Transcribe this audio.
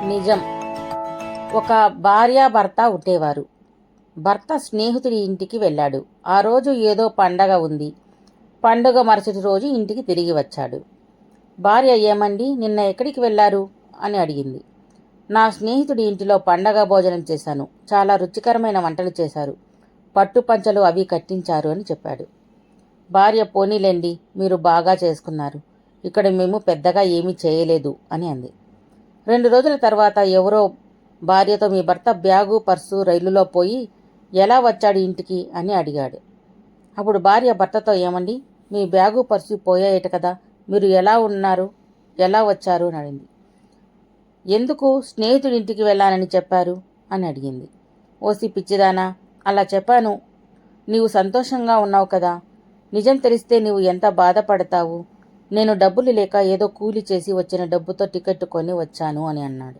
నిజం. ఒక భార్యాభర్త ఉండేవారు. భర్త స్నేహితుడి ఇంటికి వెళ్ళాడు. ఆ రోజు ఏదో పండగ ఉంది. పండుగ మరుసటి రోజు ఇంటికి తిరిగి వచ్చాడు. భార్య, ఏమండి, నిన్న ఎక్కడికి వెళ్ళారు అని అడిగింది. నా స్నేహితుడి ఇంటిలో పండగ భోజనం చేశాను. చాలా రుచికరమైన వంటలు చేశారు. పట్టు పంచలు అవి కట్టించారు అని చెప్పాడు. భార్య, పోనీలేండి, మీరు బాగా చేసుకున్నారు. ఇక్కడ మేము పెద్దగా ఏమీ చేయలేదు అని అంది. 2 రోజుల తర్వాత ఎవరో భార్యతో, మీ భర్త బ్యాగు పర్సు రైలులో పోయి ఎలా వచ్చాడు ఇంటికి అని అడిగాడు. అప్పుడు భార్య భర్తతో, ఏమండి, మీ బ్యాగు పర్సు పోయాయట కదా, మీరు ఎలా వచ్చారు అని అడిగింది. ఎందుకు స్నేహితుడి ఇంటికి వెళ్ళానని చెప్పారు అని అడిగింది. ఓసి పిచ్చిదానా, అలా చెప్పాను. నీవు సంతోషంగా ఉన్నావు కదా, నిజం తెలిస్తే నీవు ఎంత బాధపడతావు. నేను డబ్బులు లేక ఏదో కూలి చేసి వచ్చిన డబ్బుతో టికెట్ కొని వచ్చాను అని అన్నాడు.